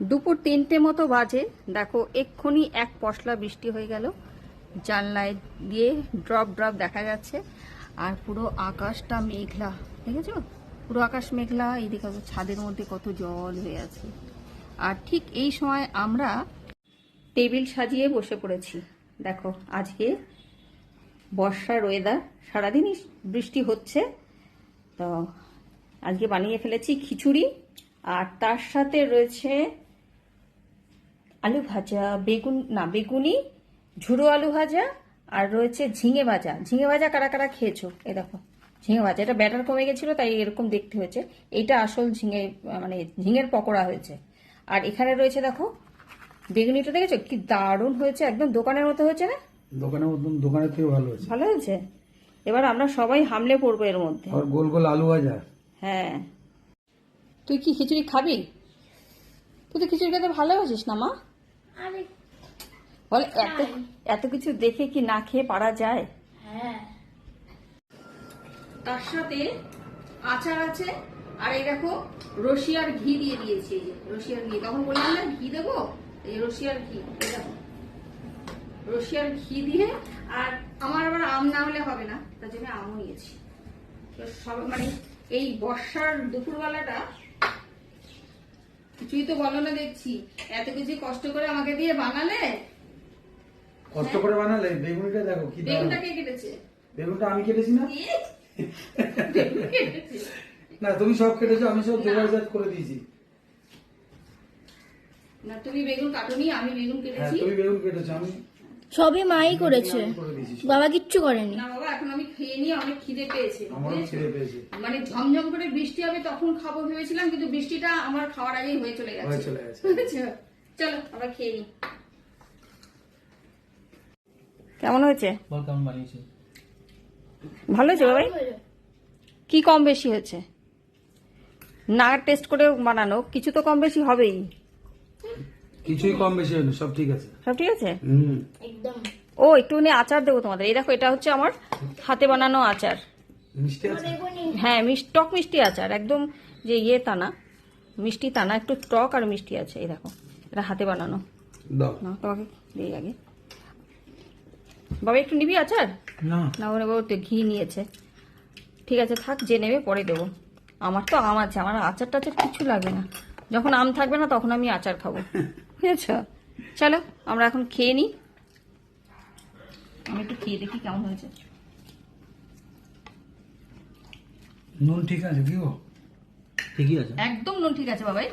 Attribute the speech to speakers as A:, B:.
A: দুপুর 3টে মতো বাজে। দেখো এক্ষুনি এক পশলা বৃষ্টি হয়ে গেল, জানলায় দিয়ে ড্রপ ড্রপ দেখা যাচ্ছে। আর পুরো আকাশটা মেঘলা, দেখেছো? পুরো আকাশ মেঘলা। এইদিকে ছাদের মধ্যে কত জল হয়ে আছে। আর ঠিক এই সময় আমরা টেবিল সাজিয়ে বসে পড়েছি। দেখো আজকে বর্ষার ওয়েদার, সারাদিনই বৃষ্টি হচ্ছে। তো আজকে বানিয়ে ফেলেছি খিচুড়ি, আর তার সাথে রয়েছে আলু ভাজা, বেগুনি ঝুড়ো আলু ভাজা, আর রয়েছে ঝিঙে ভাজা। ঝিঙে ভাজা কারা কারা খেয়েছো? এই দেখো ঝিঙে ভাজা, এটা ব্যাটার কমে গেছিল তাই এরকম দেখতে হয়েছে। এইটা আসল ঝিঙে, মানে ঝিঙের পকোড়া হয়েছে। আর এখানে রয়েছে দেখো বেগুনিটা, দেখেছো কি দারুণ হয়েছে, একদম দোকানের মতো হয়েছে না?
B: দোকানের থেকে ভালো হয়েছে।
A: ভালো হয়েছে। এবার আমরা সবাই হামলে পড়বো এর মধ্যে।
B: আর গোল গোল আলু ভাজা।
A: হ্যাঁ, তুই কি খিচুড়ি খাবি? তুই তো খিচুড়ি খেতে ভালোবাসিস না মা? বলে এত কিছু দেখে কি না খেয়ে পারা যায়?
C: হ্যাঁ,
A: তার সাথে আচার আছে। আর এই দেখো রসিয়ার ঘি দিয়ে দিয়েছি। এই যে রসিয়ার ঘি, তখন বললাম না ঘি দেবো, এই রসিয়ার ঘি। এই দেখো রসিয়ার ঘি দিয়ে। আর আমার আবার আম না হলে হবে না, তার জন্য আমও নিয়েছি। তো সব মানে এই বর্ষার দুপুরবেলাটা কিছুই তো বলো না, দেখছি এত কিছু কষ্ট করে আমাকে দিয়ে বানালে।
B: কষ্ট করে বানালে। বেগুনটা দেখো কি দারুণ।
A: বেগুনটা কে কেটেছে?
B: বেগুনটা আমি কেটেছি না।
A: বেগুন কেটেছে?
B: না তুমি সব কেটেছো, আমি সব জোগাড় করে দিয়েছি।
A: না তুমি বেগুন কাটোনি, আমি বেগুন
B: হ্যাঁ
A: কেটেছি।
B: তুমি বেগুন কেটেছো, আমি
C: সবই মাই করেছে,
B: করে দিয়েছি।
C: বাবা কিচ্ছু করেনি।
A: না বাবা, এখন আমি খেয়ে নিয়ে অনেক খিদে পেয়েছে।
B: আমারও খিদে পেয়েছে।
A: মানে ঝমঝম করে বৃষ্টি হবে তখন খাবো ভেবেছিলাম, কিন্তু বৃষ্টিটা আমার খাওয়ার আগেই হয়ে চলে গেছে। বুঝেছো? চলো আবার খেয়ে নি। কেমন হয়েছে?
D: বল কেমন বানিয়েছি?
A: ভালো হয়েছে বাবাই? কি কম বেশি হয়েছে? না টেস্ট করে বানানো, কিছু তো কম বেশি হবেই।
B: কিছুই কম বেশি হয়নি, সব ঠিক আছে।
A: সব ঠিক আছে।
C: একদম।
A: ও একটুখানি আচার দেবো তোমাদের। এই দেখো এটা হচ্ছে আমার হাতে বানানো আচার।
B: মিষ্টি আছে।
A: হ্যাঁ টক মিষ্টি আচার, একদম যে ইয়ে তা না, মিষ্টি তা না, একটু টক আর মিষ্টি আছে। এই দেখো এটা হাতে বানানো।
B: দাও
A: না তোমাকে দিই আগে। বাবা একটু নিবি আচার?
B: না
A: না ওরে বাবা তো ঘি নিয়েছে। ঠিক আছে থাক, যে নেবে পরে দেবো। আমার তো আম আছে, আমার আচার টাচার কিছু লাগবে না। যখন আম থাকবে না তখন আমি আচার খাবো। বুঝেছ? চলো আমরা এখন খেয়ে নিই। আমি একটু খেয়ে দেখি কেমন হয়েছে।
B: নুন ঠিক আছে কি গো?
D: ঠিকই আছে।
A: একদম নুন ঠিক আছে বাবাই।